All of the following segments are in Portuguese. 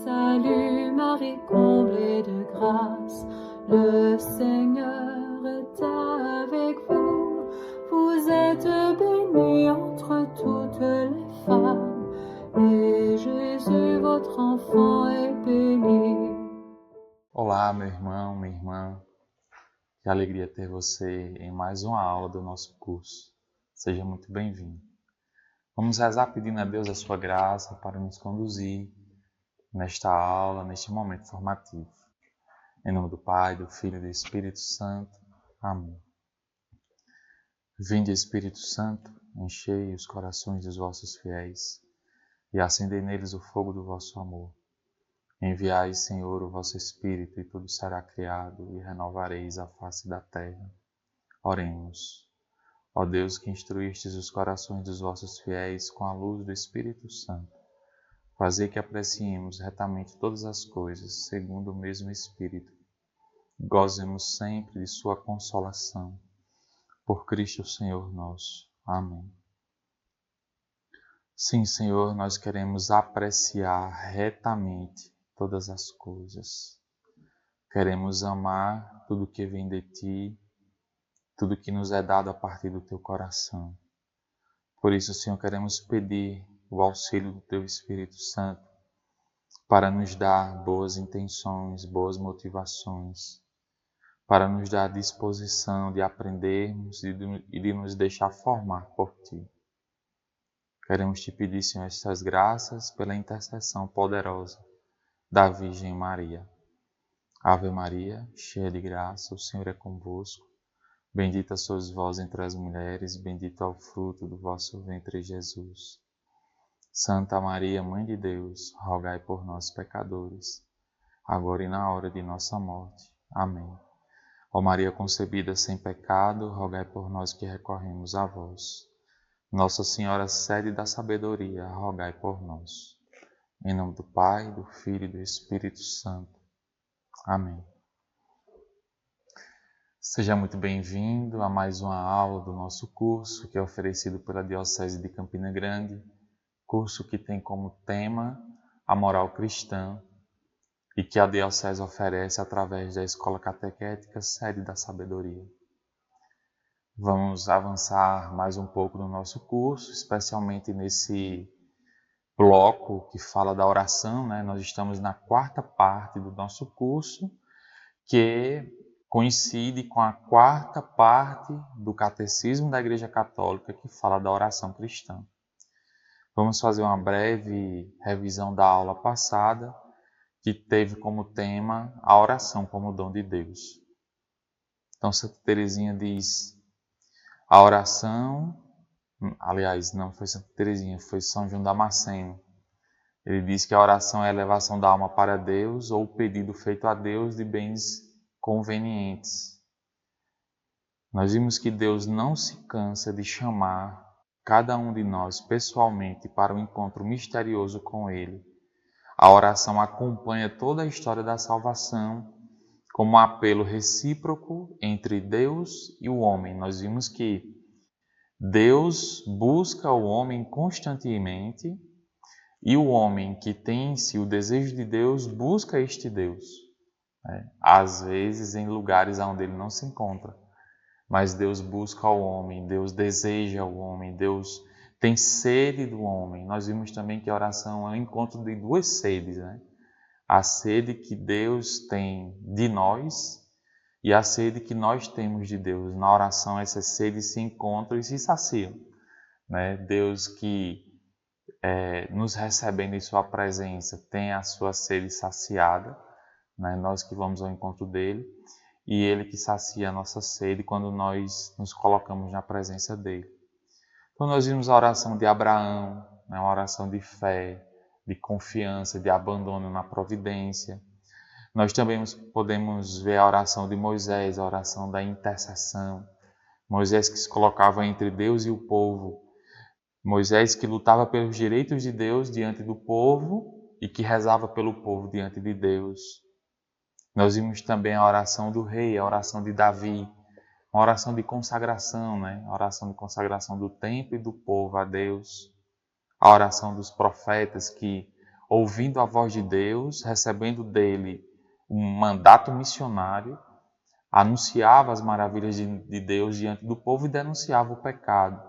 Salut Marie, comblée de grâce, le Seigneur est avec vous. Vous êtes bénie entre toutes les femmes, et Jésus, votre enfant, est béni. Olá, meu irmão, minha irmã. Que alegria ter você em mais uma aula do nosso curso. Seja muito bem-vindo. Vamos rezar pedindo a Deus a sua graça para nos conduzir nesta aula, neste momento formativo. Em nome do Pai, do Filho e do Espírito Santo. Amém. Vinde, Espírito Santo, enchei os corações dos vossos fiéis e acendei neles o fogo do vosso amor. Enviai, Senhor, o vosso Espírito, e tudo será criado, e renovareis a face da terra. Oremos. Ó Deus, que instruístes os corações dos vossos fiéis com a luz do Espírito Santo, fazei que apreciemos retamente todas as coisas, segundo o mesmo Espírito. Gozemos sempre de sua consolação. Por Cristo Senhor nosso. Amém. Sim, Senhor, nós queremos apreciar retamente todas as coisas. Queremos amar tudo que vem de Ti, tudo que nos é dado a partir do Teu coração. Por isso, Senhor, queremos pedir o auxílio do Teu Espírito Santo para nos dar boas intenções, boas motivações, para nos dar a disposição de aprendermos e de nos deixar formar por Ti. Queremos Te pedir, Senhor, estas graças pela intercessão poderosa da Virgem Maria. Ave Maria, cheia de graça, o Senhor é convosco. Bendita sois vós entre as mulheres, bendito é o fruto do vosso ventre, Jesus. Santa Maria, Mãe de Deus, rogai por nós, pecadores, agora e na hora de nossa morte. Amém. Ó Maria concebida sem pecado, rogai por nós que recorremos a vós. Nossa Senhora, sede da sabedoria, rogai por nós. Em nome do Pai, do Filho e do Espírito Santo. Amém. Seja muito bem-vindo a mais uma aula do nosso curso, que é oferecido pela Diocese de Campina Grande, curso que tem como tema a moral cristã e que a Diocese oferece através da Escola Catequética Sede da Sabedoria. Vamos avançar mais um pouco no nosso curso, especialmente nesse bloco que fala da oração, né? Nós estamos na quarta parte do nosso curso, que coincide com a quarta parte do Catecismo da Igreja Católica, que fala da oração cristã. Vamos fazer uma breve revisão da aula passada, que teve como tema a oração como dom de Deus. Então, Santa Teresinha diz: a oração, aliás, não foi Santa Teresinha, foi São João Damasceno. Ele diz que a oração é a elevação da alma para Deus ou o pedido feito a Deus de bens convenientes. Nós vimos que Deus não se cansa de chamar cada um de nós pessoalmente para um encontro misterioso com Ele. A oração acompanha toda a história da salvação como um apelo recíproco entre Deus e o homem. Nós vimos que Deus busca o homem constantemente e o homem que tem em si o desejo de Deus busca este Deus. Às vezes em lugares onde ele não se encontra. Mas Deus busca o homem, Deus deseja o homem, Deus tem sede do homem. Nós vimos também que a oração é o encontro de duas sedes, né? A sede que Deus tem de nós e a sede que nós temos de Deus. Na oração essas sedes se encontram e se saciam, né? Deus que nos recebendo em sua presença tem a sua sede saciada, né? Nós que vamos ao encontro dele, e ele que sacia a nossa sede quando nós nos colocamos na presença dele. Então nós vimos a oração de Abraão, né? Uma oração de fé, de confiança, de abandono na providência. Nós também podemos ver a oração de Moisés, a oração da intercessão. Moisés que se colocava entre Deus e o povo. Moisés que lutava pelos direitos de Deus diante do povo e que rezava pelo povo diante de Deus. Nós vimos também a oração do rei, a oração de Davi, uma oração de consagração, né? A oração de consagração do templo e do povo a Deus. A oração dos profetas que ouvindo a voz de Deus, recebendo dele um mandato missionário, anunciava as maravilhas de Deus diante do povo e denunciava o pecado.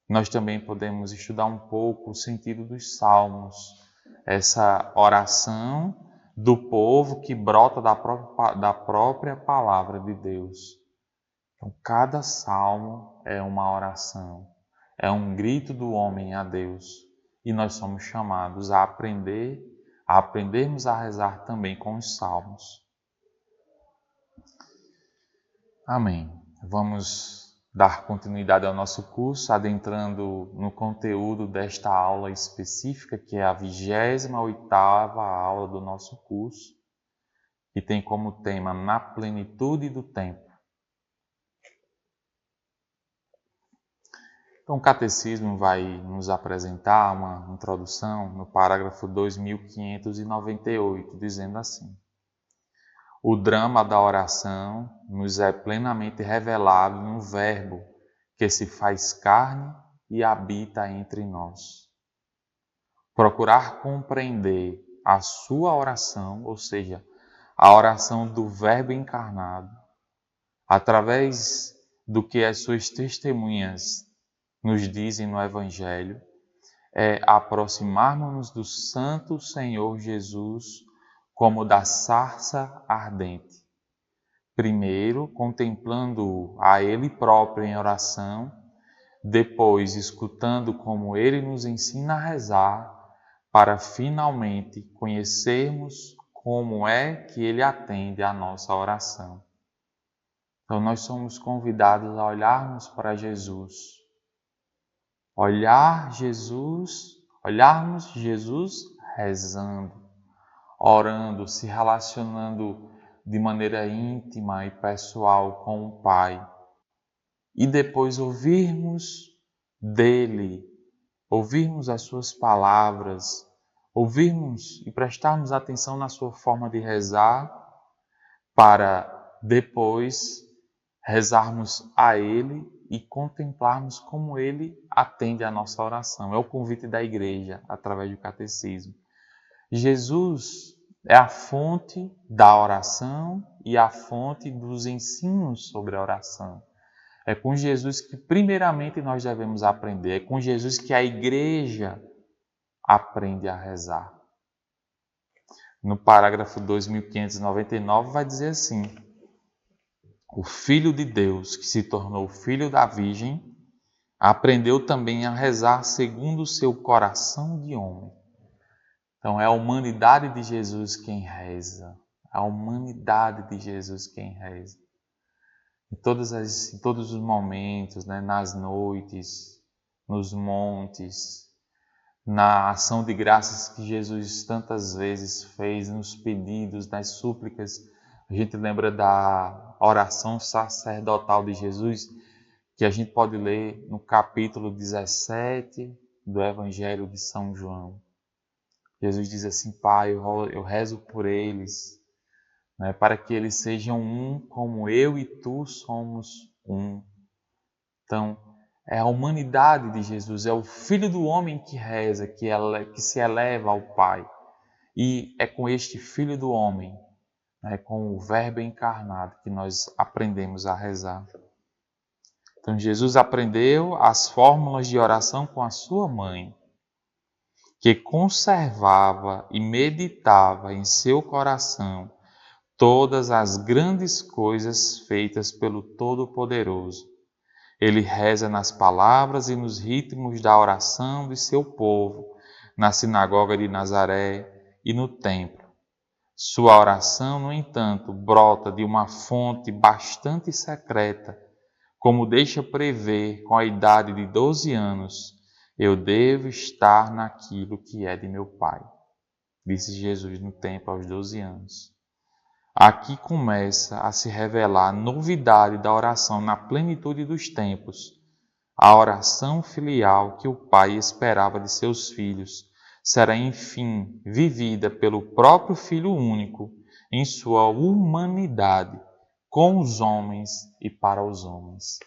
Nós também podemos estudar um pouco o sentido dos salmos, essa oração do povo que brota da própria palavra de Deus. Então, cada salmo é uma oração, é um grito do homem a Deus. E nós somos chamados a aprendermos a rezar também com os salmos. Amém. Vamos dar continuidade ao nosso curso, adentrando no conteúdo desta aula específica, que é a 28ª aula do nosso curso, que tem como tema Na Plenitude do Tempo. Então, o Catecismo vai nos apresentar uma introdução no parágrafo 2598, dizendo assim: o drama da oração nos é plenamente revelado no Verbo que se faz carne e habita entre nós. Procurar compreender a sua oração, ou seja, a oração do Verbo encarnado, através do que as suas testemunhas nos dizem no Evangelho, é aproximarmos-nos do Santo Senhor Jesus como da sarça ardente. Primeiro, contemplando-o a Ele próprio em oração, depois escutando como Ele nos ensina a rezar, para finalmente conhecermos como é que Ele atende à nossa oração. Então, nós somos convidados a olharmos para Jesus. Olharmos Jesus rezando, orando, se relacionando de maneira íntima e pessoal com o Pai. E depois ouvirmos dele, ouvirmos as suas palavras, ouvirmos e prestarmos atenção na sua forma de rezar, para depois rezarmos a ele e contemplarmos como ele atende a nossa oração. É o convite da igreja através do catecismo. Jesus é a fonte da oração e a fonte dos ensinos sobre a oração. É com Jesus que primeiramente nós devemos aprender. É com Jesus que a igreja aprende a rezar. No parágrafo 2599 vai dizer assim: o Filho de Deus, que se tornou filho da Virgem, aprendeu também a rezar segundo o seu coração de homem. Então é a humanidade de Jesus quem reza. A humanidade de Jesus quem reza. Em todos os momentos, nas noites, nos montes, na ação de graças que Jesus tantas vezes fez, nos pedidos, nas súplicas. A gente lembra da oração sacerdotal de Jesus, que a gente pode ler no capítulo 17 do Evangelho de São João. Jesus diz assim: Pai, eu rezo por eles, para que eles sejam um como eu e tu somos um. Então, é a humanidade de Jesus, é o Filho do homem que reza, que se eleva ao Pai. E é com este Filho do homem, com o Verbo encarnado, que nós aprendemos a rezar. Então, Jesus aprendeu as fórmulas de oração com a sua mãe, que conservava e meditava em seu coração todas as grandes coisas feitas pelo Todo-Poderoso. Ele reza nas palavras e nos ritmos da oração de seu povo, na sinagoga de Nazaré e no templo. Sua oração, no entanto, brota de uma fonte bastante secreta, como deixa prever com a idade de 12 anos, eu devo estar naquilo que é de meu Pai, disse Jesus no templo aos 12 anos. Aqui começa a se revelar a novidade da oração na plenitude dos tempos, a oração filial que o Pai esperava de seus filhos, será enfim vivida pelo próprio Filho único em sua humanidade, com os homens e para os homens.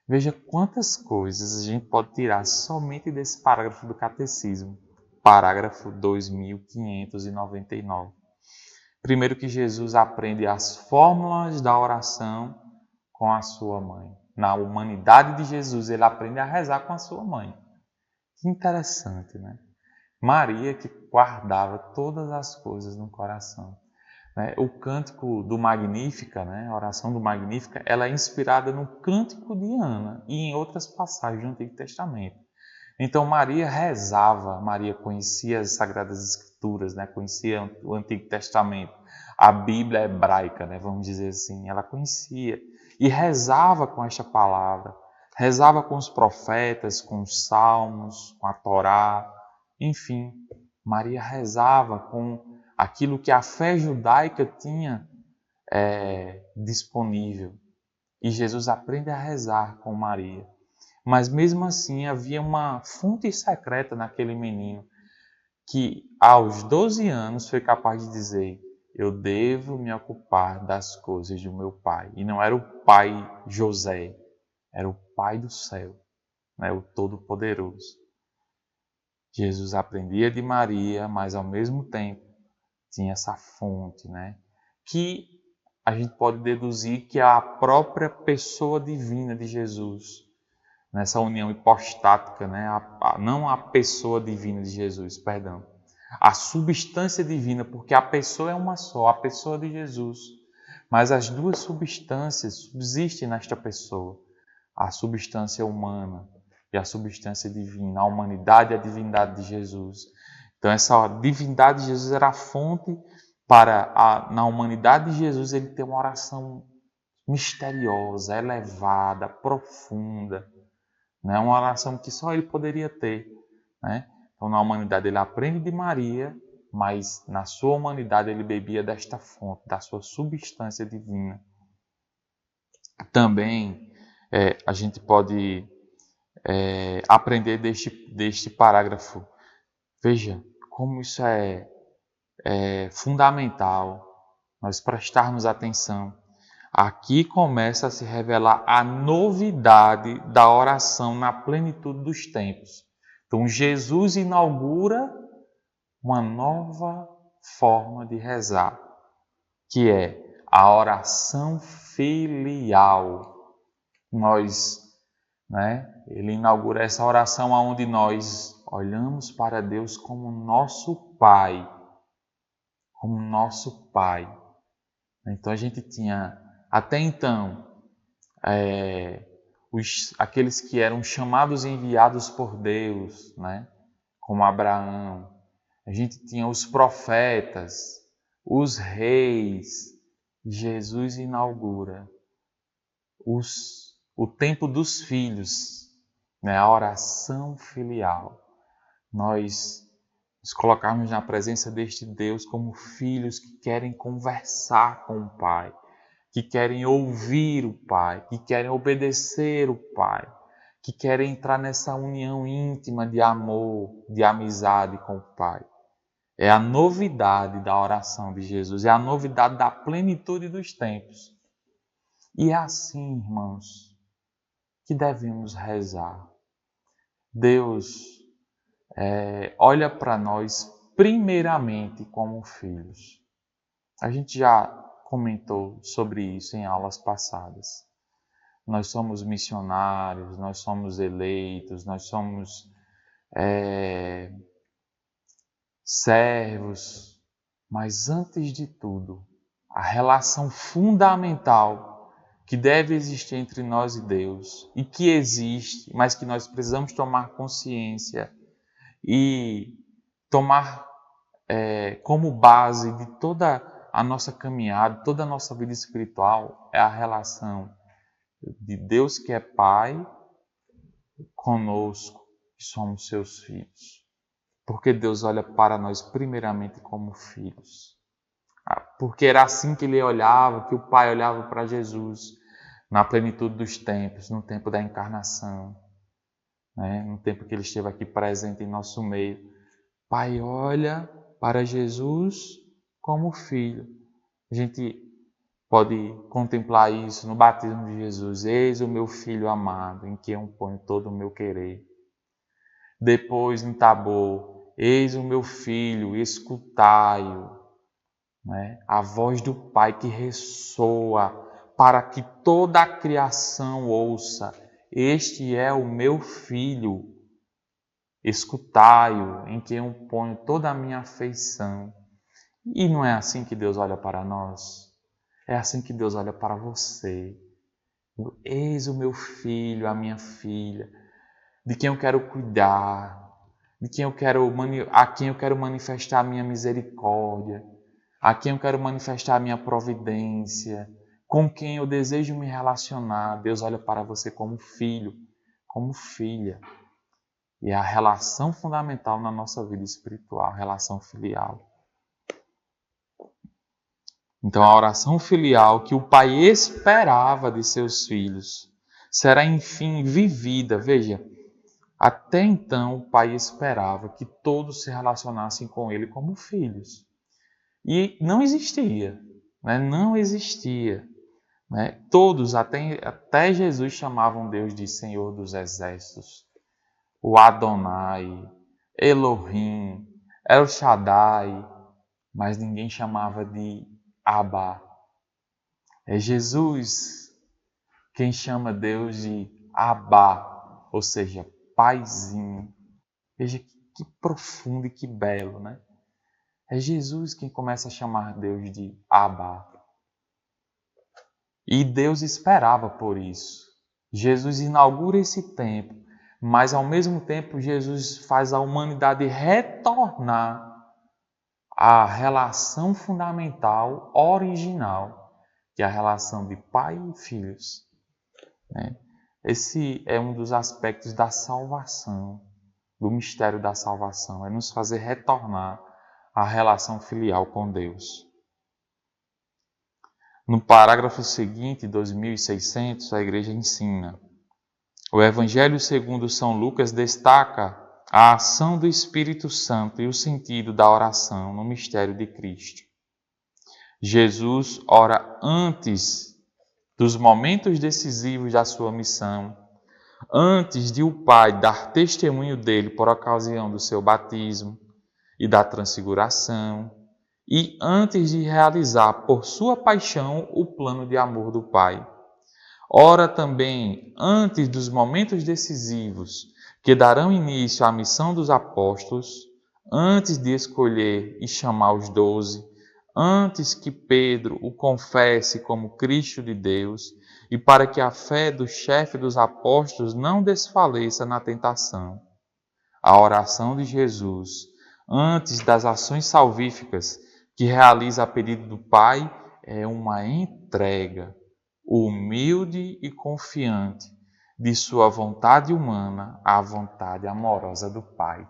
Veja quantas coisas a gente pode tirar somente desse parágrafo do Catecismo. parágrafo 2599. Primeiro que Jesus aprende as fórmulas da oração com a sua mãe. Na humanidade de Jesus, ele aprende a rezar com a sua mãe. Que interessante, né? Maria que guardava todas as coisas no coração. O cântico do Magnífica, né? A oração do Magnífica, ela é inspirada no cântico de Ana e em outras passagens do Antigo Testamento. Então Maria rezava, Maria conhecia as Sagradas Escrituras, né? Conhecia o Antigo Testamento, a Bíblia hebraica, né? Vamos dizer assim, ela conhecia e rezava com esta palavra, rezava com os profetas, com os salmos, com a Torá, enfim, Maria rezava com aquilo que a fé judaica tinha disponível. E Jesus aprende a rezar com Maria. Mas mesmo assim havia uma fonte secreta naquele menino que aos 12 anos foi capaz de dizer: eu devo me ocupar das coisas do meu pai. E não era o pai José, era o pai do céu, né? O Todo-Poderoso. Jesus aprendia de Maria, mas ao mesmo tempo tinha essa fonte, né? Que a gente pode deduzir que é a própria pessoa divina de Jesus. Nessa união hipostática, né? Não a pessoa divina de Jesus, perdão. A substância divina, porque a pessoa é uma só, a pessoa de Jesus. Mas as duas substâncias subsistem nesta pessoa. A substância humana e a substância divina, a humanidade e a divindade de Jesus. Então essa divindade de Jesus era a fonte para, na humanidade de Jesus, ele ter uma oração misteriosa, elevada, profunda. Né? Uma oração que só ele poderia ter. Né? Então, na humanidade, ele aprende de Maria, mas na sua humanidade ele bebia desta fonte, da sua substância divina. Também a gente pode aprender deste parágrafo. Veja como isso é fundamental, nós prestarmos atenção. Aqui começa a se revelar a novidade da oração na plenitude dos tempos. Então, Jesus inaugura uma nova forma de rezar, que é a oração filial. Ele inaugura essa oração onde nós olhamos para Deus como nosso Pai. Como nosso Pai. Então, a gente tinha até então, aqueles que eram chamados e enviados por Deus, né? Como Abraão. A gente tinha os profetas, os reis. Jesus inaugura o tempo dos filhos, né? A oração filial. Nós nos colocarmos na presença deste Deus como filhos que querem conversar com o Pai, que querem ouvir o Pai, que querem obedecer o Pai, que querem entrar nessa união íntima de amor, de amizade com o Pai. É a novidade da oração de Jesus, é a novidade da plenitude dos tempos. E é assim, irmãos, que devemos rezar. Deus olha para nós primeiramente como filhos. A gente já comentou sobre isso em aulas passadas. Nós somos missionários, nós somos eleitos, nós somos servos, mas antes de tudo, a relação fundamental que deve existir entre nós e Deus, e que existe, mas que nós precisamos tomar consciência e tomar como base de toda a nossa caminhada, toda a nossa vida espiritual, é a relação de Deus que é Pai conosco, que somos seus filhos. Porque Deus olha para nós primeiramente como filhos. Porque era assim que ele olhava, que o Pai olhava para Jesus na plenitude dos tempos, no tempo da encarnação, né? No tempo que ele esteve aqui presente em nosso meio. Pai olha para Jesus como filho. A gente pode contemplar isso no batismo de Jesus. Eis o meu filho amado, em quem eu ponho todo o meu querer. Depois, em Tabor, Eis o meu filho, escutai-o. Né? A voz do Pai que ressoa para que toda a criação ouça. Este é o meu filho, escutai-o, em quem eu ponho toda a minha afeição. E não é assim que Deus olha para nós? É assim que Deus olha para você. Eis o meu filho, a minha filha, de quem eu quero cuidar, a quem eu quero manifestar a minha misericórdia, a quem eu quero manifestar a minha providência, com quem eu desejo me relacionar. Deus olha para você como filho, como filha. E é a relação fundamental na nossa vida espiritual, a relação filial. Então, a oração filial que o pai esperava de seus filhos será, enfim, vivida. Veja, até então o pai esperava que todos se relacionassem com ele como filhos. E não existia, né? Não existia. Né? Todos, até Jesus, chamavam Deus de Senhor dos Exércitos. O Adonai, Elohim, El Shaddai, mas ninguém chamava de Abba. É Jesus quem chama Deus de Abba, ou seja, paizinho. Veja que profundo e que belo, né? É Jesus quem começa a chamar Deus de Abba. E Deus esperava por isso. Jesus inaugura esse tempo, mas ao mesmo tempo Jesus faz a humanidade retornar à relação fundamental, original, que é a relação de pai e filhos. Né? Esse é um dos aspectos da salvação, do mistério da salvação, é nos fazer retornar à relação filial com Deus. No parágrafo seguinte, 2600, a igreja ensina: o Evangelho segundo São Lucas destaca a ação do Espírito Santo e o sentido da oração no mistério de Cristo. Jesus ora antes dos momentos decisivos da sua missão, antes de o Pai dar testemunho dele por ocasião do seu batismo e da transfiguração, e antes de realizar por sua paixão o plano de amor do Pai. Ora também antes dos momentos decisivos que darão início à missão dos apóstolos, antes de escolher e chamar os 12, antes que Pedro o confesse como Cristo de Deus, e para que a fé do chefe dos apóstolos não desfaleça na tentação. A oração de Jesus, antes das ações salvíficas que realiza a pedido do Pai, é uma entrega humilde e confiante de sua vontade humana à vontade amorosa do Pai.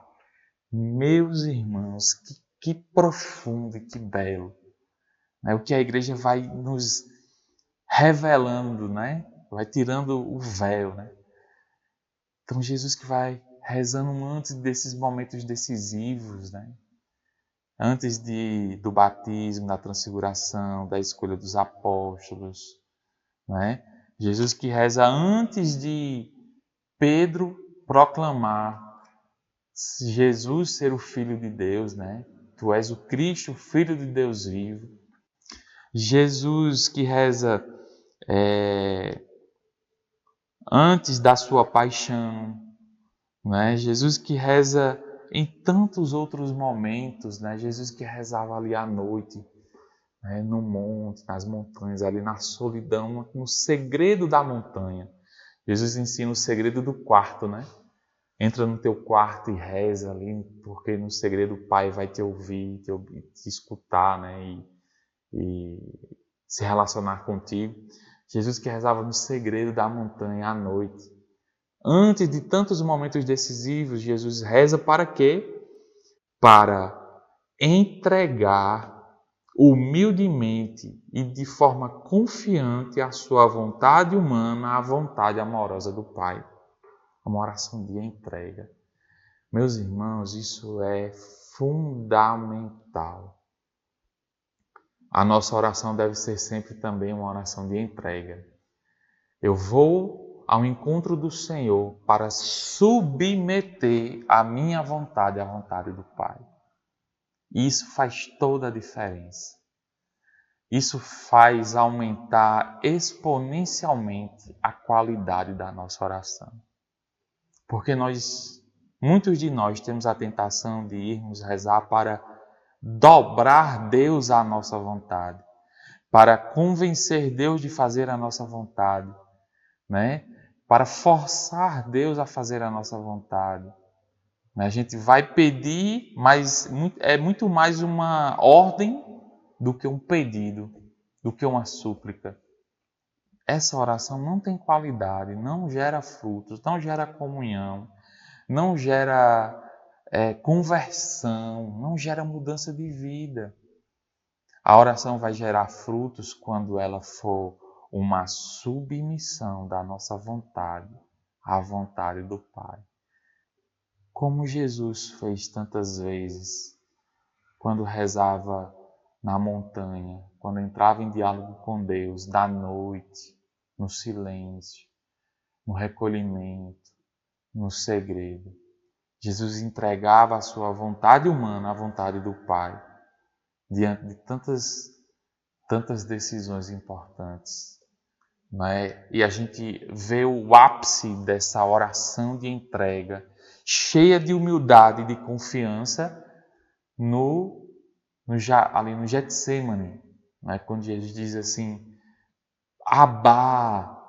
Meus irmãos, que profundo e que belo. Né? O que a igreja vai nos revelando, né? Vai tirando o véu. Né? Então, Jesus que vai rezando antes desses momentos decisivos, né? Antes do batismo, da transfiguração, da escolha dos apóstolos, né? Jesus que reza antes de Pedro proclamar Jesus ser o Filho de Deus, né? Tu és o Cristo, o Filho de Deus vivo. Jesus que reza antes da sua paixão, né? Jesus que reza em tantos outros momentos, né? Jesus que rezava ali à noite, né? No monte, nas montanhas, ali na solidão, no segredo da montanha. Jesus ensina o segredo do quarto, né? Entra no teu quarto e reza ali, porque no segredo o Pai vai te ouvir, te escutar, né? E se relacionar contigo. Jesus que rezava no segredo da montanha à noite. Antes de tantos momentos decisivos, Jesus reza para quê? Para entregar humildemente e de forma confiante a sua vontade humana à vontade amorosa do Pai. Uma oração de entrega. Meus irmãos, isso é fundamental. A nossa oração deve ser sempre também uma oração de entrega. Eu vou ao encontro do Senhor para submeter a minha vontade à vontade do Pai. Isso faz toda a diferença. Isso faz aumentar exponencialmente a qualidade da nossa oração. Porque muitos de nós temos a tentação de irmos rezar para dobrar Deus à nossa vontade, para convencer Deus de fazer a nossa vontade, né? Para forçar Deus a fazer a nossa vontade. A gente vai pedir, mas é muito mais uma ordem do que um pedido, do que uma súplica. Essa oração não tem qualidade, não gera frutos, não gera comunhão, não gera conversão, não gera mudança de vida. A oração vai gerar frutos quando ela for uma submissão da nossa vontade à vontade do Pai. Como Jesus fez tantas vezes, quando rezava na montanha, quando entrava em diálogo com Deus, da noite, no silêncio, no recolhimento, no segredo. Jesus entregava a sua vontade humana à vontade do Pai, diante de tantas decisões importantes. Não é? E a gente vê o ápice dessa oração de entrega, cheia de humildade e de confiança, ali no Getsemane, né? Quando Jesus diz assim: Abá,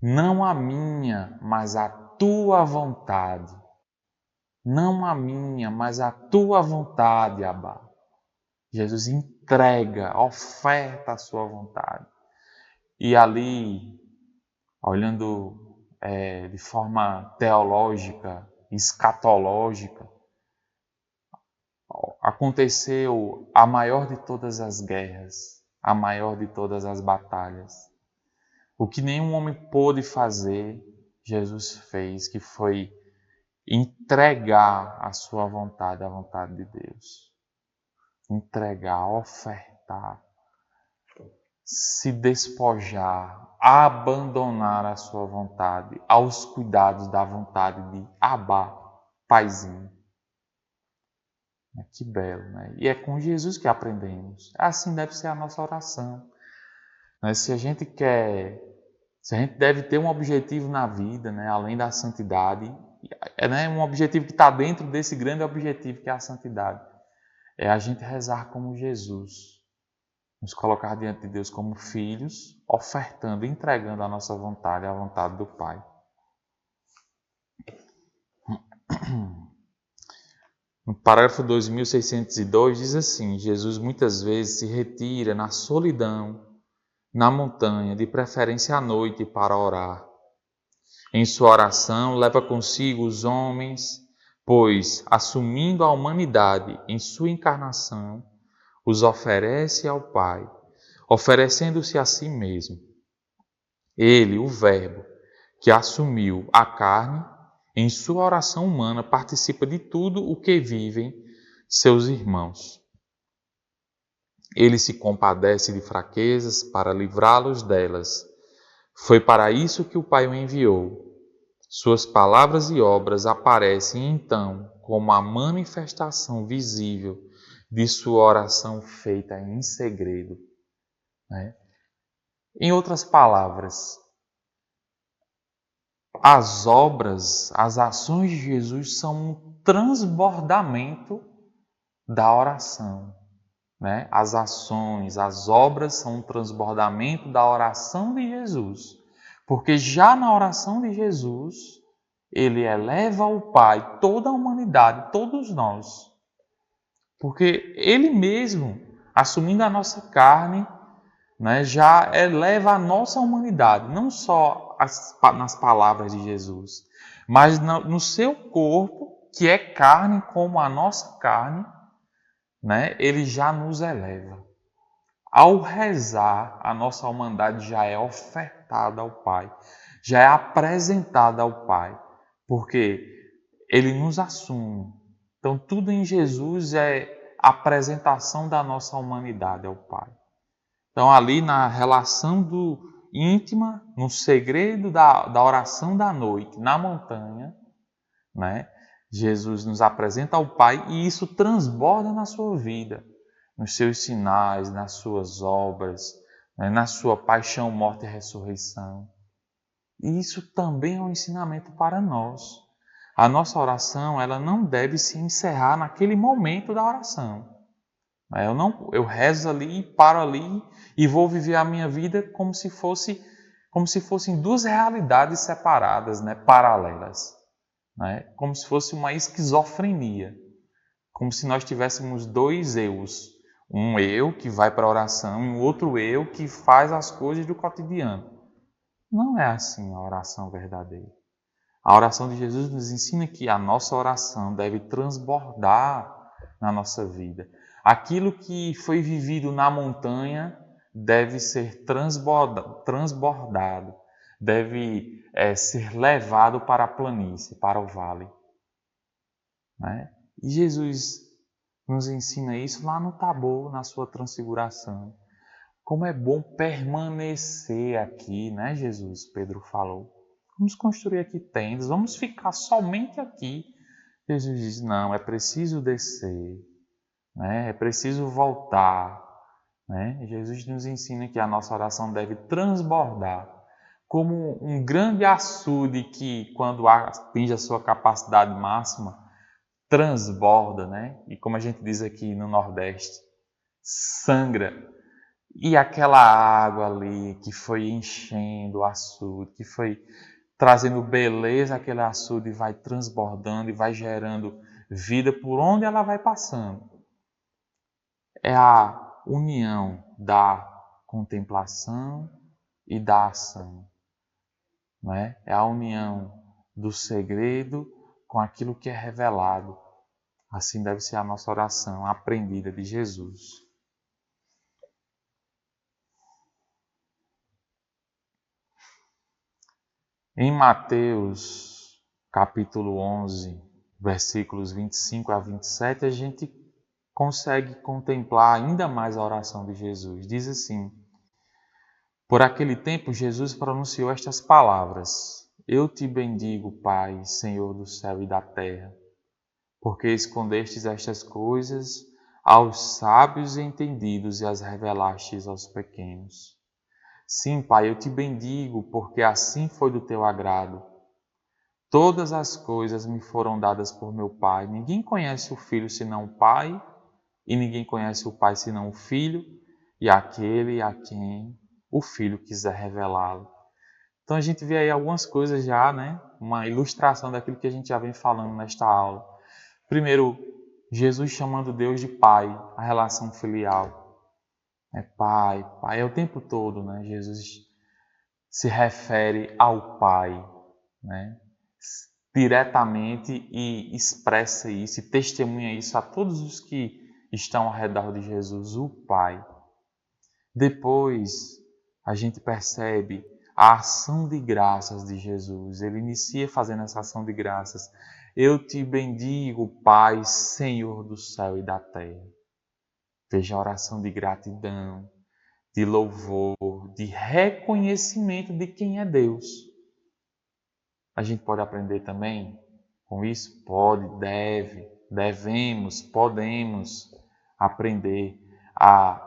não a minha, mas a tua vontade. Não a minha, mas a tua vontade, Abá. Jesus entrega, oferta a sua vontade. E ali, olhando de forma teológica, escatológica, aconteceu a maior de todas as guerras, a maior de todas as batalhas. O que nenhum homem pôde fazer, Jesus fez, que foi entregar a sua vontade à vontade de Deus. Entregar, ofertar, se despojar, abandonar a sua vontade aos cuidados da vontade de Abá, Paizinho. Que belo, né? E é com Jesus que aprendemos. Assim deve ser a nossa oração. Se a gente deve ter um objetivo na vida, né? Além da santidade, um objetivo que está dentro desse grande objetivo que é a santidade. É a gente rezar como Jesus, nos colocar diante de Deus como filhos, ofertando, entregando a nossa vontade à vontade do Pai. No parágrafo 2602 diz assim: Jesus muitas vezes se retira na solidão, na montanha, de preferência à noite, para orar. Em sua oração leva consigo os homens, pois, assumindo a humanidade em sua encarnação, os oferece ao Pai, oferecendo-se a si mesmo. Ele, o Verbo, que assumiu a carne, em sua oração humana participa de tudo o que vivem seus irmãos. Ele se compadece de fraquezas para livrá-los delas. Foi para isso que o Pai o enviou. Suas palavras e obras aparecem então como a manifestação visível de sua oração feita em segredo. Né? Em outras palavras, as obras, as ações de Jesus são um transbordamento da oração. Né? As ações, as obras são um transbordamento da oração de Jesus. Porque já na oração de Jesus, ele eleva ao Pai toda a humanidade, todos nós. Porque ele mesmo, assumindo a nossa carne, né, já eleva a nossa humanidade, não só nas palavras de Jesus, mas no seu corpo, que é carne como a nossa carne, né, ele já nos eleva. Ao rezar, a nossa humanidade já é ofertada ao Pai, já é apresentada ao Pai, porque ele nos assume. Então, tudo em Jesus é a apresentação da nossa humanidade ao Pai. Então, ali na relação íntima, no segredo da oração da noite, na montanha, né? Jesus nos apresenta ao Pai e isso transborda na sua vida, nos seus sinais, nas suas obras, né? Na sua paixão, morte e ressurreição. E isso também é um ensinamento para nós. A nossa oração, ela não deve se encerrar naquele momento da oração. Eu rezo ali, paro ali e vou viver a minha vida como se fossem duas realidades separadas, né? Paralelas. Né? Como se fosse uma esquizofrenia. Como se nós tivéssemos dois eus. Um eu que vai para a oração e um outro eu que faz as coisas do cotidiano. Não é assim a oração verdadeira. A oração de Jesus nos ensina que a nossa oração deve transbordar na nossa vida. Aquilo que foi vivido na montanha deve ser transbordado, deve ser levado para a planície, para o vale. Né? E Jesus nos ensina isso lá no Tabor, na sua transfiguração. Como é bom permanecer aqui, né, Jesus? Pedro falou. Vamos construir aqui tendas, vamos ficar somente aqui. Jesus diz, não, é preciso descer, né? É preciso voltar. Né? Jesus nos ensina que a nossa oração deve transbordar, como um grande açude que, quando atinge a sua capacidade máxima, transborda, né? E como a gente diz aqui no Nordeste, sangra. E aquela água ali que foi enchendo o açude, que foi trazendo beleza àquele açude, vai transbordando e vai gerando vida por onde ela vai passando. É a união da contemplação e da ação. Não é? É a união do segredo com aquilo que é revelado. Assim deve ser a nossa oração aprendida de Jesus. Em Mateus, capítulo 11, versículos 25 a 27, a gente consegue contemplar ainda mais a oração de Jesus. Diz assim: Por aquele tempo, Jesus pronunciou estas palavras: Eu te bendigo, Pai, Senhor do céu e da terra, porque escondestes estas coisas aos sábios e entendidos e as revelastes aos pequenos. Sim, Pai, eu te bendigo, porque assim foi do teu agrado. Todas as coisas me foram dadas por meu Pai. Ninguém conhece o Filho senão o Pai, e ninguém conhece o Pai senão o Filho, e aquele a quem o Filho quiser revelá-lo. Então a gente vê aí algumas coisas já, né? Uma ilustração daquilo que a gente já vem falando nesta aula. Primeiro, Jesus chamando Deus de Pai, a relação filial. Pai, Pai, é o tempo todo, né? Jesus se refere ao Pai, né? Diretamente e expressa isso, e testemunha isso a todos os que estão ao redor de Jesus, o Pai. Depois, a gente percebe a ação de graças de Jesus. Ele inicia fazendo essa ação de graças. Eu te bendigo, Pai, Senhor do céu e da terra. Veja a oração de gratidão, de louvor, de reconhecimento de quem é Deus. A gente pode aprender também com isso? Pode, devemos, podemos aprender a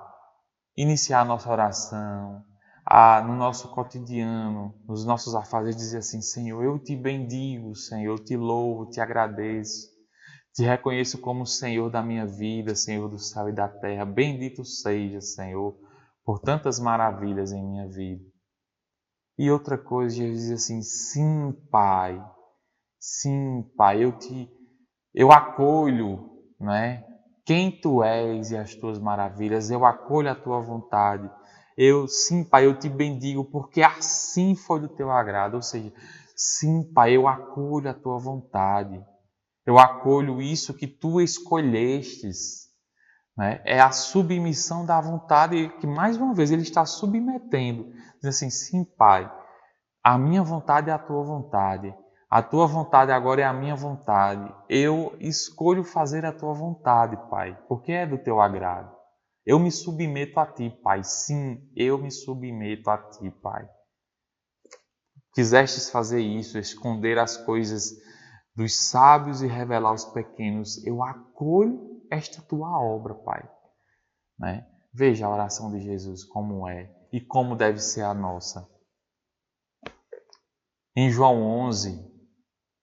iniciar a nossa oração, no nosso cotidiano, nos nossos afazeres, dizer assim: Senhor, eu te bendigo, Senhor, eu te louvo, te agradeço. Te reconheço como Senhor da minha vida, Senhor do céu e da terra. Bendito seja, Senhor, por tantas maravilhas em minha vida. E outra coisa, Jesus diz assim: sim, Pai, eu acolho, né? Quem Tu és e as Tuas maravilhas, eu acolho a Tua vontade. Sim, Pai, eu te bendigo, porque assim foi do Teu agrado. Ou seja, sim, Pai, eu acolho a Tua vontade. Eu acolho isso que Tu escolhestes. Né? É a submissão da vontade que, mais uma vez, Ele está submetendo. Diz assim: sim, Pai, a minha vontade é a Tua vontade. A Tua vontade agora é a minha vontade. Eu escolho fazer a Tua vontade, Pai, porque é do Teu agrado. Eu me submeto a Ti, Pai. Sim, eu me submeto a Ti, Pai. Quisestes fazer isso, esconder as coisas dos sábios e revelar aos pequenos. Eu acolho esta Tua obra, Pai. Né? Veja a oração de Jesus como é e como deve ser a nossa. Em João 11,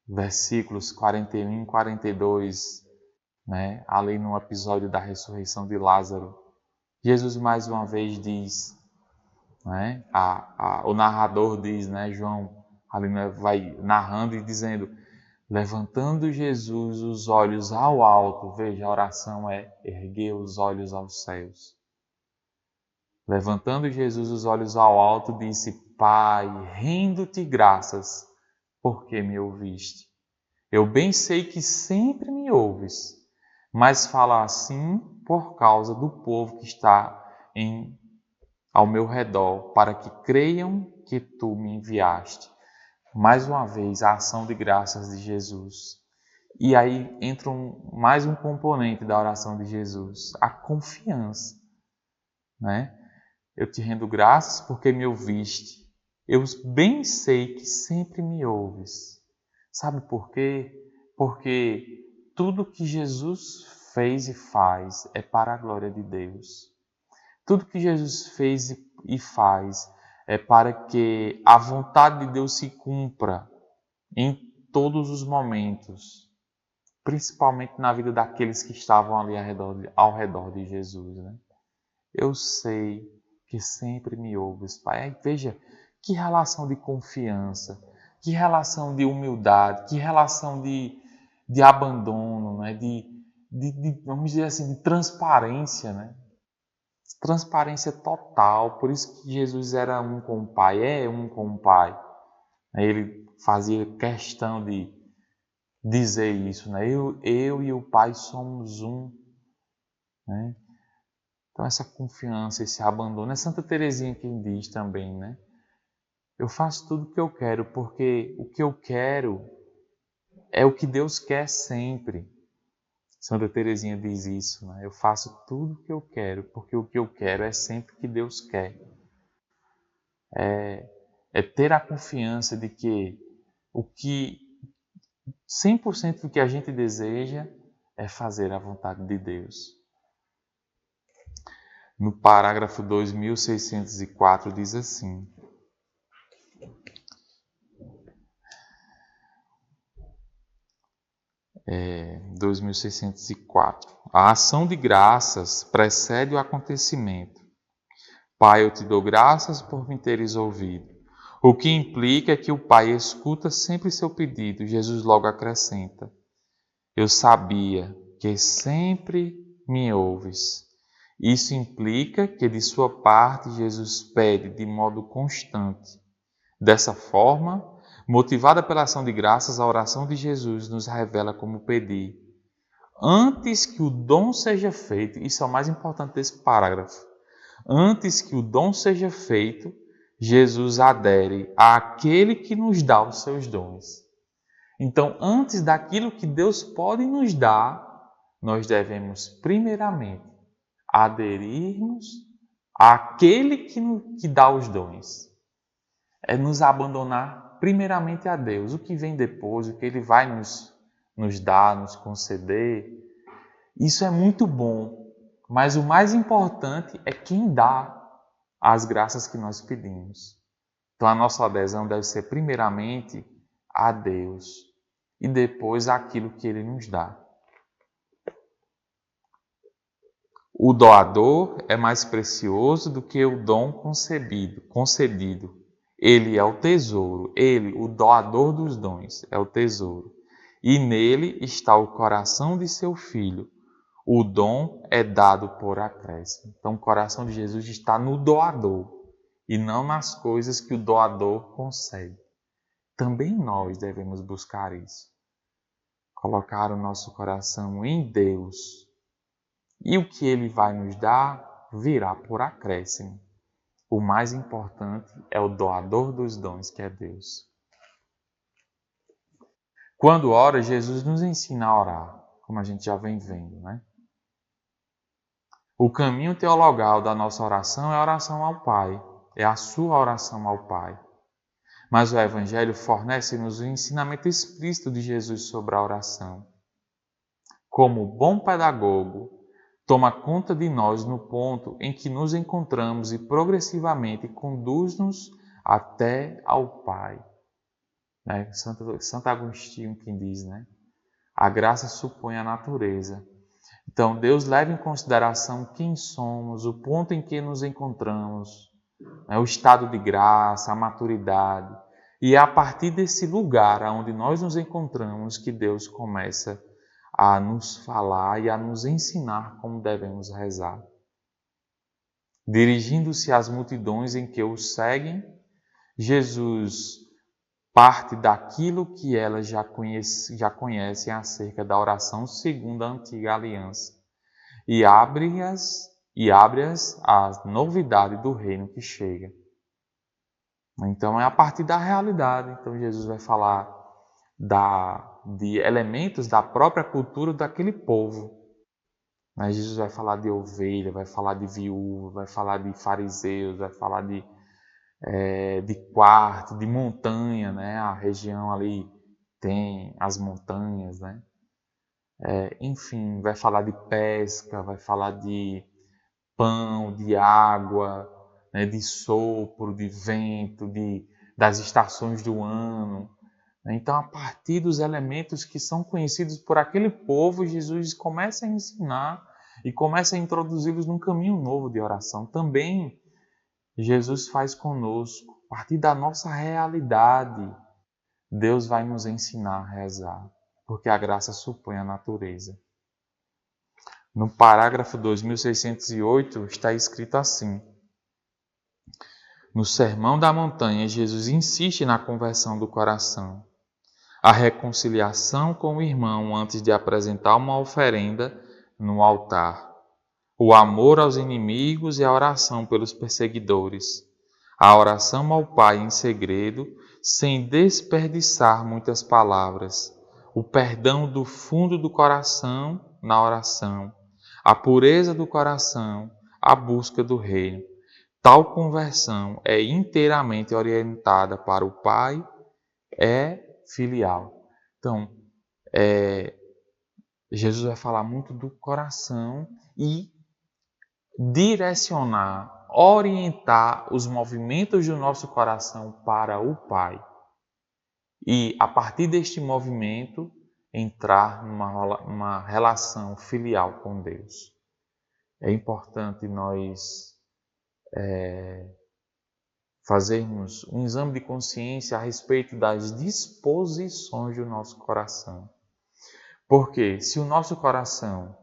versículos 41 e 42, né? Ali no episódio da ressurreição de Lázaro, Jesus mais uma vez diz, né? O narrador diz, né? João ali vai narrando e dizendo, levantando Jesus os olhos ao alto, veja, a oração é erguer os olhos aos céus. Levantando Jesus os olhos ao alto, disse, Pai, rendo-te graças, porque me ouviste. Eu bem sei que sempre me ouves, mas falo assim por causa do povo que está ao meu redor, para que creiam que tu me enviaste. Mais uma vez, a ação de graças de Jesus. E aí entra mais um componente da oração de Jesus, a confiança, né? Eu te rendo graças porque me ouviste. Eu bem sei que sempre me ouves. Sabe por quê? Porque tudo que Jesus fez e faz é para a glória de Deus. Tudo que Jesus fez e faz é para que a vontade de Deus se cumpra em todos os momentos, principalmente na vida daqueles que estavam ali ao redor de Jesus, né? Eu sei que sempre me ouves, Pai. Aí, veja, que relação de confiança, que relação de humildade, que relação de abandono, né? Vamos dizer assim, de transparência, né? Transparência total. Por isso que Jesus era um com o Pai, é um com o Pai. Ele fazia questão de dizer isso, né? Eu e o Pai somos um, né? Então essa confiança, esse abandono, é Santa Teresinha quem diz também, né? Eu faço tudo o que eu quero, porque o que eu quero é o que Deus quer sempre. Santa Teresinha diz isso, né? Eu faço tudo o que eu quero, porque o que eu quero é sempre o que Deus quer. É ter a confiança de que o que 100% do que a gente deseja é fazer a vontade de Deus. No parágrafo 2604 diz assim: 2604. A ação de graças precede o acontecimento. Pai, eu te dou graças por me teres ouvido. O que implica que o Pai escuta sempre seu pedido. Jesus logo acrescenta: eu sabia que sempre me ouves. Isso implica que de sua parte Jesus pede de modo constante. Dessa forma, motivada pela ação de graças, a oração de Jesus nos revela como pedir. Antes que o dom seja feito, isso é o mais importante desse parágrafo, antes que o dom seja feito, Jesus adere àquele que nos dá os seus dons. Então, antes daquilo que Deus pode nos dar, nós devemos primeiramente aderirmos àquele que dá os dons. É nos abandonar primeiramente a Deus. O que vem depois, o que Ele vai nos dar, nos conceder, isso é muito bom. Mas o mais importante é quem dá as graças que nós pedimos. Então a nossa adesão deve ser primeiramente a Deus e depois aquilo que Ele nos dá. O doador é mais precioso do que o dom concedido. Ele é o tesouro, ele, o doador dos dons, é o tesouro. E nele está o coração de seu filho. O dom é dado por acréscimo. Então o coração de Jesus está no doador e não nas coisas que o doador concede. Também nós devemos buscar isso. Colocar o nosso coração em Deus. E o que Ele vai nos dar virá por acréscimo. O mais importante é o doador dos dons, que é Deus. Quando ora, Jesus nos ensina a orar, como a gente já vem vendo, né? O caminho teologal da nossa oração é a oração ao Pai, é a sua oração ao Pai. Mas o Evangelho fornece-nos o ensinamento explícito de Jesus sobre a oração. Como bom pedagogo, toma conta de nós no ponto em que nos encontramos e progressivamente conduz-nos até ao Pai. Santo Agostinho que diz, né? A graça supõe a natureza. Então, Deus leva em consideração quem somos, o ponto em que nos encontramos, o estado de graça, a maturidade. E é a partir desse lugar onde nós nos encontramos que Deus começa a nos falar e a nos ensinar como devemos rezar. Dirigindo-se às multidões em que o seguem, Jesus parte daquilo que elas já conhecem acerca da oração segundo a antiga aliança e abre-as à novidade do reino que chega. Então é a partir da realidade. Então Jesus vai falar de elementos da própria cultura daquele povo. Jesus vai falar de ovelha, vai falar de viúva, vai falar de fariseus, vai falar de quarto, de montanha, né? A região ali tem as montanhas, né? Enfim, vai falar de pesca, vai falar de pão, de água, né? De sopro, de vento, das estações do ano. Então, a partir dos elementos que são conhecidos por aquele povo, Jesus começa a ensinar e começa a introduzi-los num caminho novo de oração. Também Jesus faz conosco, a partir da nossa realidade, Deus vai nos ensinar a rezar, porque a graça supõe a natureza. No parágrafo 2608 está escrito assim: no Sermão da Montanha, Jesus insiste na conversão do coração, a reconciliação com o irmão antes de apresentar uma oferenda no altar, o amor aos inimigos e a oração pelos perseguidores, a oração ao Pai em segredo, sem desperdiçar muitas palavras, o perdão do fundo do coração na oração, a pureza do coração, a busca do reino. Tal conversão é inteiramente orientada para o Pai, é filial. Então, Jesus vai falar muito do coração e direcionar, orientar os movimentos do nosso coração para o Pai. E, a partir deste movimento, entrar numa relação filial com Deus. É importante nós fazermos um exame de consciência a respeito das disposições do nosso coração. Porque se o nosso coração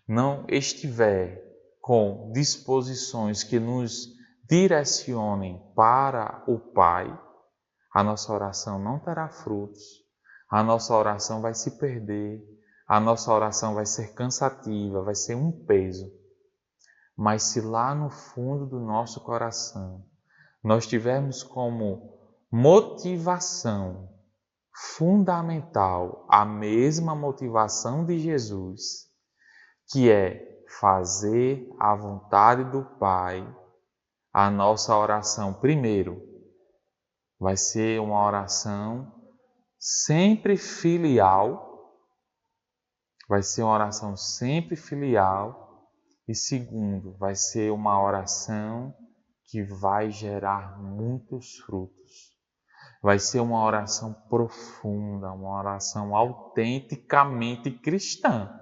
não estiver com disposições que nos direcionem para o Pai, a nossa oração não terá frutos, a nossa oração vai se perder, a nossa oração vai ser cansativa, vai ser um peso. Mas se lá no fundo do nosso coração nós tivermos como motivação fundamental a mesma motivação de Jesus, que é fazer a vontade do Pai, a nossa oração, primeiro, vai ser uma oração sempre filial, vai ser uma oração sempre filial, e segundo, vai ser uma oração que vai gerar muitos frutos. Vai ser uma oração profunda, uma oração autenticamente cristã.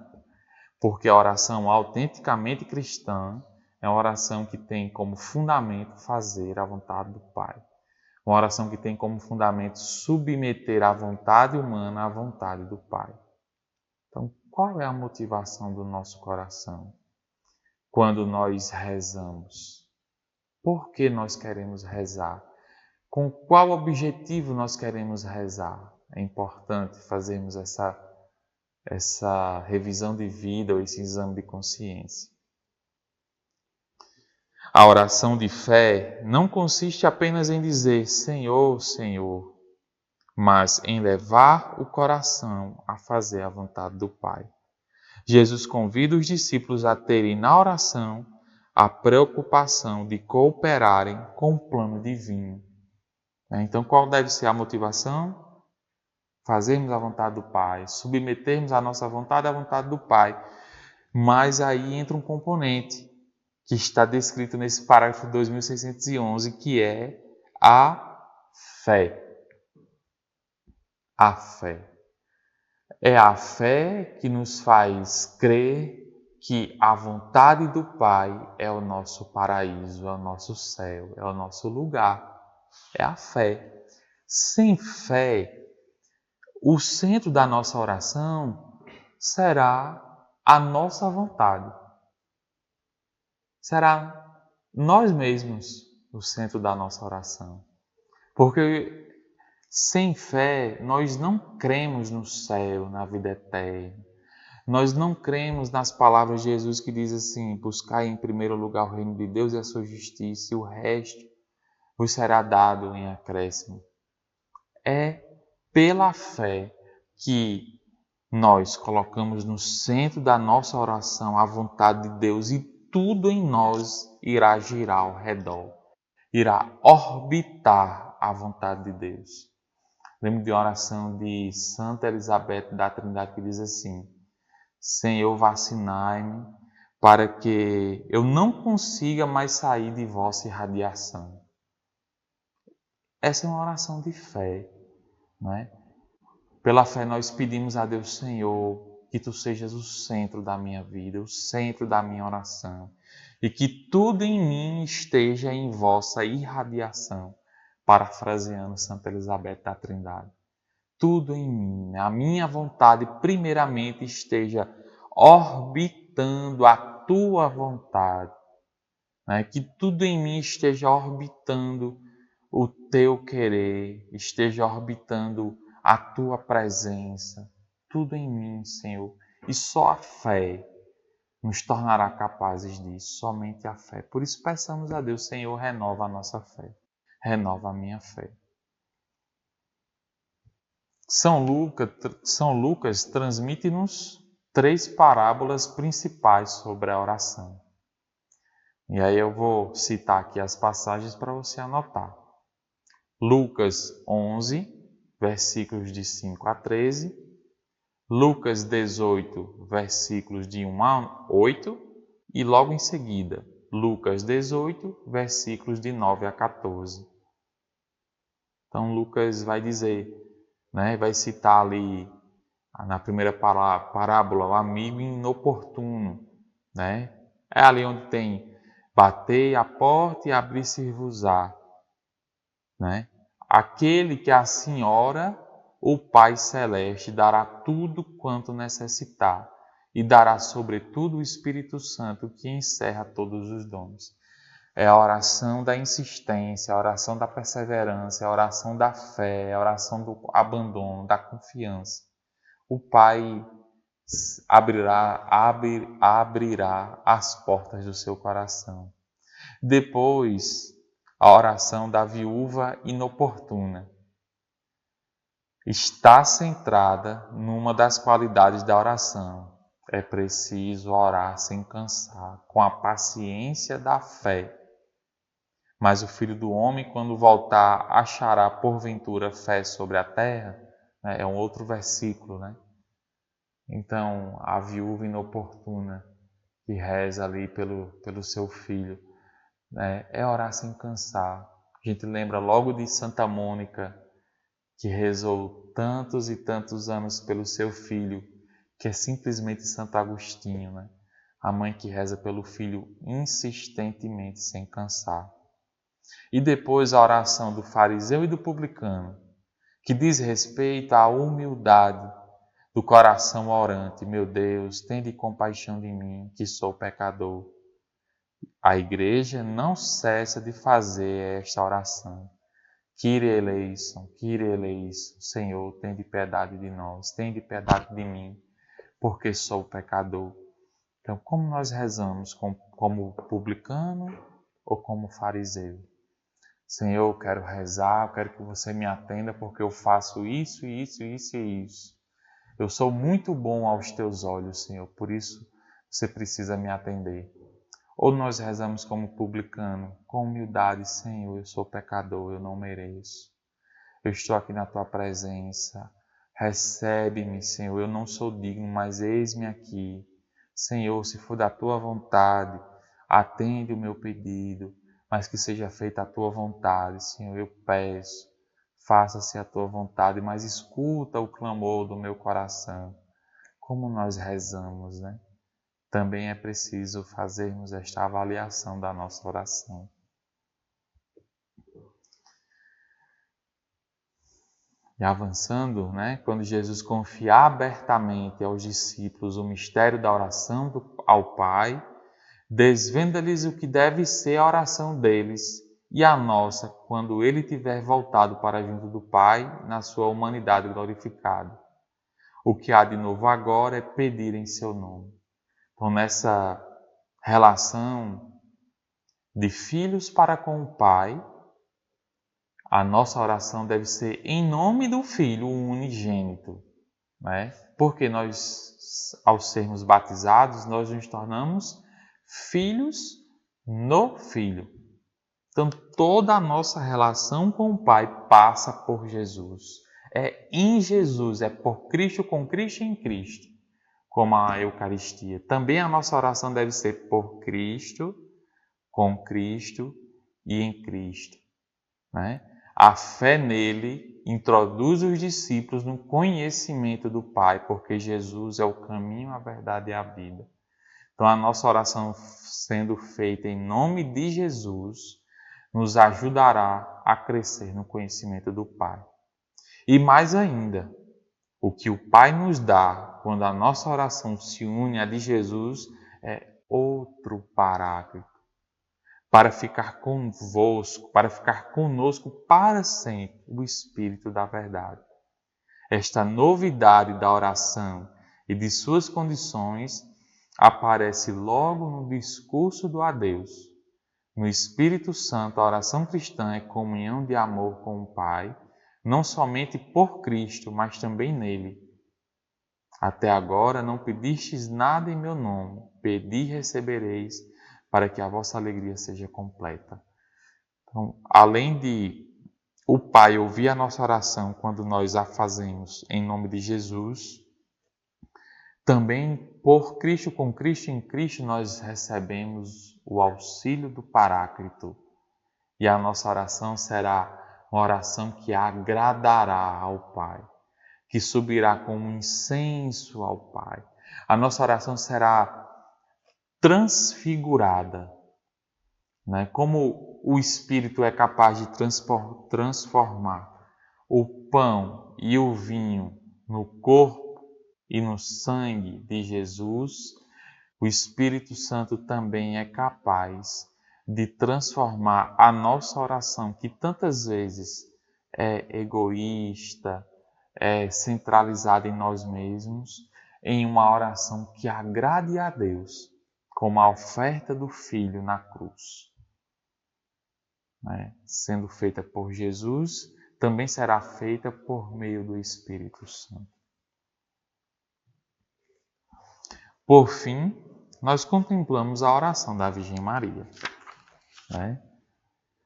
Porque a oração autenticamente cristã é uma oração que tem como fundamento fazer a vontade do Pai. Uma oração que tem como fundamento submeter a vontade humana à vontade do Pai. Então, qual é a motivação do nosso coração quando nós rezamos? Por que nós queremos rezar? Com qual objetivo nós queremos rezar? É importante fazermos essa revisão de vida ou esse exame de consciência. A oração de fé não consiste apenas em dizer Senhor, Senhor, mas em levar o coração a fazer a vontade do Pai. Jesus convida os discípulos a terem na oração a preocupação de cooperarem com o plano divino. Então, qual deve ser a motivação? Fazermos a vontade do Pai, submetermos a nossa vontade à vontade do Pai. Mas aí entra um componente que está descrito nesse parágrafo 2611, que é a fé. A fé. É a fé que nos faz crer que a vontade do Pai é o nosso paraíso, é o nosso céu, é o nosso lugar. É a fé. Sem fé, o centro da nossa oração será a nossa vontade. Será nós mesmos o centro da nossa oração. Porque sem fé, nós não cremos no céu, na vida eterna. Nós não cremos nas palavras de Jesus que diz assim: buscai em primeiro lugar o reino de Deus e a sua justiça, e o resto vos será dado em acréscimo. É pela fé que nós colocamos no centro da nossa oração a vontade de Deus e tudo em nós irá girar ao redor, irá orbitar a vontade de Deus. Lembro de uma oração de Santa Elizabeth da Trindade que diz assim: Senhor, vacinai-me para que eu não consiga mais sair de vossa irradiação. Essa é uma oração de fé, não é? Pela fé nós pedimos a Deus, Senhor, que Tu sejas o centro da minha vida, o centro da minha oração, e que tudo em mim esteja em vossa irradiação, parafraseando Santa Elizabeth da Trindade. Tudo em mim, a minha vontade, primeiramente, esteja orbitando a Tua vontade, né? Que tudo em mim esteja orbitando o Teu querer, esteja orbitando a Tua presença, tudo em mim, Senhor. E só a fé nos tornará capazes disso, somente a fé. Por isso peçamos a Deus, Senhor, renova a nossa fé, renova a minha fé. São Lucas transmite-nos 3 parábolas principais sobre a oração. E aí eu vou citar aqui as passagens para você anotar. Lucas 11, versículos de 5 a 13, Lucas 18, versículos de 1 a 8, e logo em seguida, Lucas 18, versículos de 9 a 14. Então Lucas vai dizer, vai citar ali na primeira parábola, o amigo inoportuno. É ali onde tem bater a porta e abrir-se-vos-á. Aquele que assim ora, o Pai Celeste dará tudo quanto necessitar e dará sobretudo o Espírito Santo que encerra todos os dons. É a oração da insistência, a oração da perseverança, a oração da fé, a oração do abandono, da confiança. O Pai abrirá as portas do seu coração. Depois, a oração da viúva inoportuna está centrada numa das qualidades da oração. É preciso orar sem cansar, com a paciência da fé. Mas o Filho do Homem, quando voltar, achará porventura fé sobre a terra? É um outro versículo, Então, a viúva inoportuna que reza ali pelo seu filho, é orar sem cansar. A gente lembra logo de Santa Mônica, que rezou tantos e tantos anos pelo seu filho, que é simplesmente Santo Agostinho, A mãe que reza pelo filho insistentemente, sem cansar. E depois a oração do fariseu e do publicano, que diz respeito à humildade do coração orante. Meu Deus, tende compaixão de mim, que sou pecador. A igreja não cessa de fazer esta oração. Kyrie eleison, Kyrie eleison, Senhor, tende piedade de nós, tende piedade de mim, porque sou pecador. Então, como nós rezamos? Como publicano ou como fariseu? Senhor, eu quero rezar, eu quero que você me atenda, porque eu faço isso, isso, isso e isso. Eu sou muito bom aos teus olhos, Senhor, por isso você precisa me atender. Ou nós rezamos como publicano, com humildade, Senhor, eu sou pecador, eu não mereço. Eu estou aqui na tua presença. Recebe-me, Senhor, eu não sou digno, mas eis-me aqui. Senhor, se for da tua vontade, atende o meu pedido, mas que seja feita a tua vontade, Senhor, eu peço. Faça-se a tua vontade, mas escuta o clamor do meu coração. Como nós rezamos, né? Também é preciso fazermos esta avaliação da nossa oração. E avançando, né? Quando Jesus confia abertamente aos discípulos o mistério da oração ao Pai, desvenda-lhes o que deve ser a oração deles e a nossa quando ele tiver voltado para junto do Pai na sua humanidade glorificada. O que há de novo agora é pedir em seu nome. Então, nessa relação de filhos para com o Pai, a nossa oração deve ser em nome do Filho, o unigênito, né? Porque nós, ao sermos batizados, nós nos tornamos filhos no Filho. Então, toda a nossa relação com o Pai passa por Jesus. É em Jesus, é por Cristo, com Cristo e em Cristo, como a Eucaristia. Também a nossa oração deve ser por Cristo, com Cristo e em Cristo, né? A fé nele introduz os discípulos no conhecimento do Pai, porque Jesus é o caminho, a verdade e a vida. Então, a nossa oração sendo feita em nome de Jesus nos ajudará a crescer no conhecimento do Pai. E mais ainda, o que o Pai nos dá quando a nossa oração se une à de Jesus é outro Paráclito, para ficar convosco, para ficar conosco para sempre, o Espírito da verdade. Esta novidade da oração e de suas condições aparece logo no discurso do adeus. No Espírito Santo, a oração cristã é comunhão de amor com o Pai, não somente por Cristo, mas também nele. Até agora não pedistes nada em meu nome, pedi e recebereis, para que a vossa alegria seja completa. Então, além de o Pai ouvir a nossa oração quando nós a fazemos em nome de Jesus, também por Cristo, com Cristo e em Cristo, nós recebemos o auxílio do Paráclito. E a nossa oração será uma oração que agradará ao Pai, que subirá como um incenso ao Pai. A nossa oração será transfigurada, né? Como o Espírito é capaz de transformar o pão e o vinho no corpo e no sangue de Jesus, o Espírito Santo também é capaz de transformar a nossa oração, que tantas vezes é egoísta, é centralizada em nós mesmos, em uma oração que agrade a Deus, como a oferta do Filho na cruz. Sendo feita por Jesus, também será feita por meio do Espírito Santo. Por fim, nós contemplamos a oração da Virgem Maria.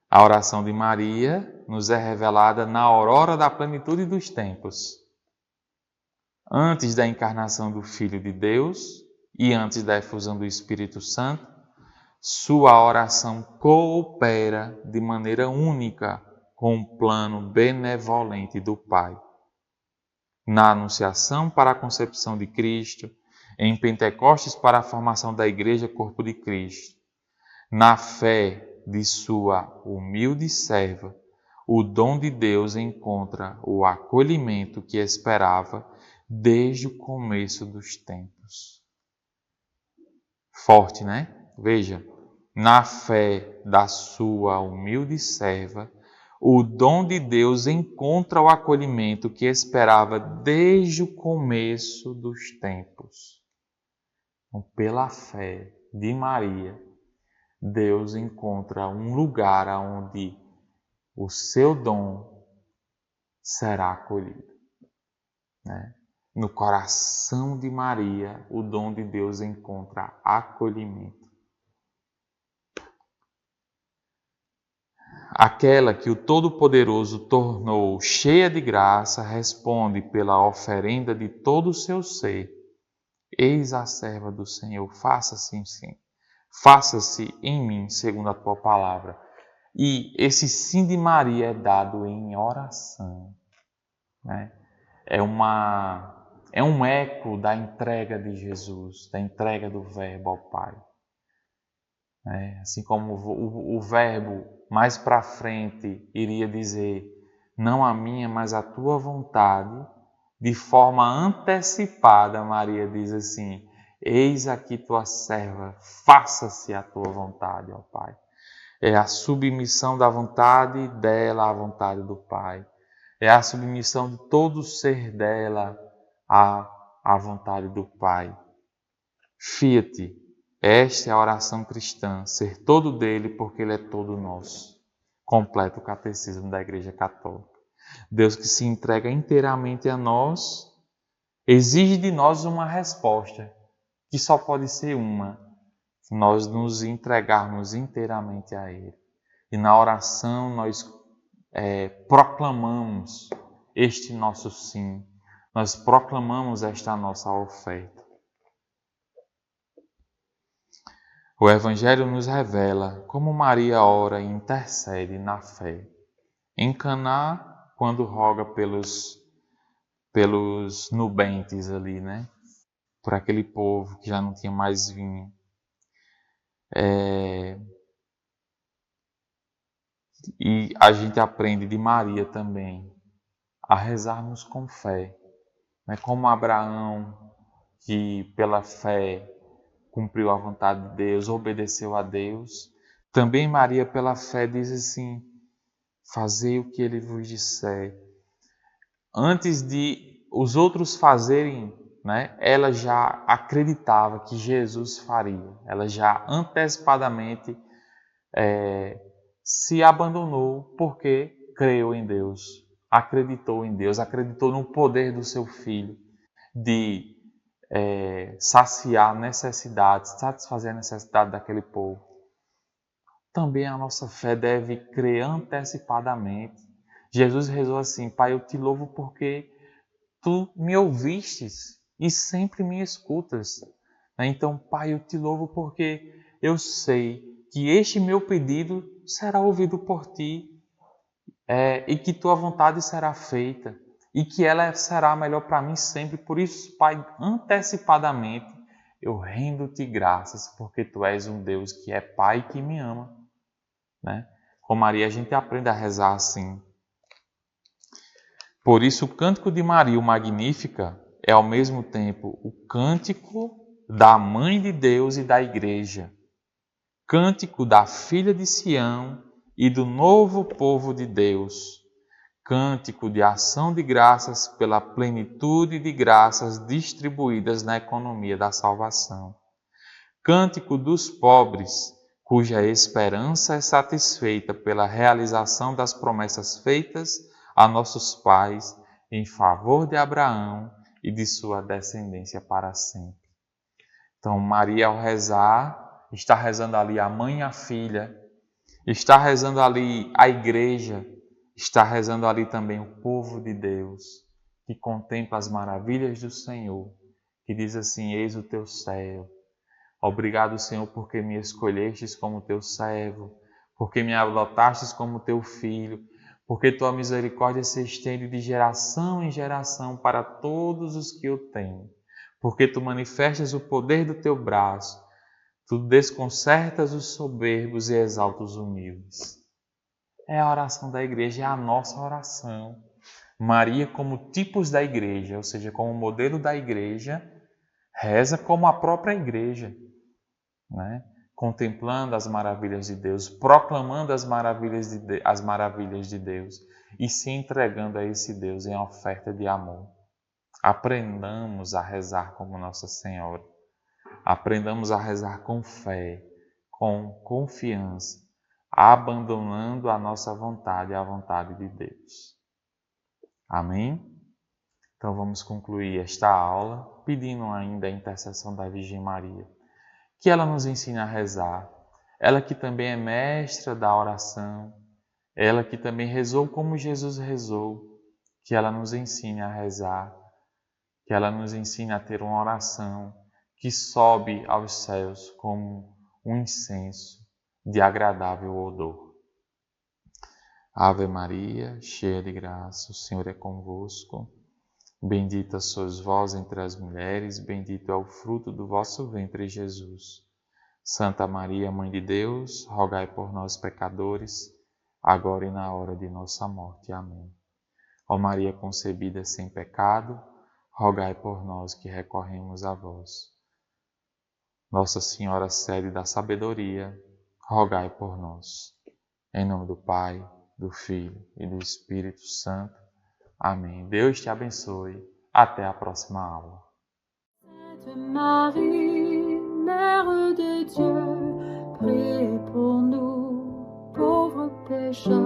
A oração de Maria nos é revelada na aurora da plenitude dos tempos. Antes da encarnação do Filho de Deus e antes da efusão do Espírito Santo, sua oração coopera de maneira única com o plano benevolente do Pai. Na Anunciação para a concepção de Cristo, em Pentecostes para a formação da Igreja Corpo de Cristo, na fé de sua humilde serva, o dom de Deus encontra o acolhimento que esperava desde o começo dos tempos. Forte, né? Veja, na fé da sua humilde serva, o dom de Deus encontra o acolhimento que esperava desde o começo dos tempos. Então, pela fé de Maria, Deus encontra um lugar onde o seu dom será acolhido, né? no coração de Maria, o dom de Deus encontra acolhimento. Aquela que o Todo-Poderoso tornou cheia de graça, responde pela oferenda de todo o seu ser: Eis a serva do Senhor, faça-se em mim segundo a tua palavra. E esse sim de Maria é dado em oração, né? É um eco da entrega de Jesus, da entrega do Verbo ao Pai. Assim como o Verbo mais para frente iria dizer: não a minha, mas a tua vontade, de forma antecipada, Maria diz assim: eis aqui tua serva, faça-se a tua vontade, ó Pai. É a submissão da vontade dela à vontade do Pai. É a submissão de todo o ser dela à vontade do Pai. Fia-te, esta é a oração cristã, ser todo dele porque ele é todo nosso. Completa o catecismo da Igreja Católica. Deus que se entrega inteiramente a nós, exige de nós uma resposta, que só pode ser uma: nós nos entregarmos inteiramente a Ele. E na oração nós proclamamos este nosso sim, nós proclamamos esta nossa oferta. O Evangelho nos revela como Maria ora e intercede na fé. Em Caná, quando roga pelos nubentes ali, né? Por aquele povo que já não tinha mais vinho. E a gente aprende de Maria também a rezarmos com fé. Né? Como Abraão, que pela fé cumpriu a vontade de Deus, obedeceu a Deus. Também Maria, pela fé, diz assim: fazei o que ele vos disser. Antes de os outros fazerem, né, ela já acreditava que Jesus faria. Ela já antecipadamente se abandonou porque creu em Deus, acreditou em Deus, acreditou no poder do seu Filho de saciar necessidades, satisfazer a necessidade daquele povo. Também a nossa fé deve crer antecipadamente. Jesus rezou assim: Pai, eu te louvo porque tu me ouvistes e sempre me escutas. Então, Pai, eu te louvo porque eu sei que este meu pedido será ouvido por ti e que tua vontade será feita e que ela será melhor para mim sempre. Por isso, Pai, antecipadamente eu rendo-te graças porque tu és um Deus que é Pai e que me ama. Né? Com Maria a gente aprende a rezar assim. Por isso, o cântico de Maria, o Magnífica, é ao mesmo tempo o cântico da Mãe de Deus e da Igreja, cântico da Filha de Sião e do novo povo de Deus, cântico de ação de graças pela plenitude de graças distribuídas na economia da salvação, cântico dos pobres, cuja esperança é satisfeita pela realização das promessas feitas a nossos pais em favor de Abraão e de sua descendência para sempre. Então, Maria, ao rezar, está rezando ali a mãe e a filha, está rezando ali a igreja, está rezando ali também o povo de Deus, que contempla as maravilhas do Senhor, que diz assim: eis o teu servo. Obrigado, Senhor, porque me escolhestes como teu servo, porque me adotastes como teu filho, porque tua misericórdia se estende de geração em geração para todos os que eu tenho, porque tu manifestas o poder do teu braço, tu desconcertas os soberbos e exaltas os humildes. É a oração da igreja, é a nossa oração. Maria, como tipos da igreja, ou seja, como modelo da igreja, reza como a própria igreja. Né? Contemplando as maravilhas de Deus, proclamando as maravilhas de Deus e se entregando a esse Deus em oferta de amor. Aprendamos a rezar como Nossa Senhora. Aprendamos a rezar com fé, com confiança, abandonando a nossa vontade à vontade de Deus. Amém? Então vamos concluir esta aula pedindo ainda a intercessão da Virgem Maria, que ela nos ensine a rezar, ela que também é mestra da oração, ela que também rezou como Jesus rezou, que ela nos ensine a rezar, que ela nos ensine a ter uma oração que sobe aos céus como um incenso de agradável odor. Ave Maria, cheia de graça, o Senhor é convosco. Bendita sois vós entre as mulheres, bendito é o fruto do vosso ventre, Jesus. Santa Maria, Mãe de Deus, rogai por nós, pecadores, agora e na hora de nossa morte. Amém. Ó Maria concebida sem pecado, rogai por nós que recorremos a vós. Nossa Senhora, sede da sabedoria, rogai por nós. Em nome do Pai, do Filho e do Espírito Santo. Amém. Deus te abençoe. Até a próxima aula. Sainte Marie, Mère de Dieu, priez pour nous, pauvres pécheurs.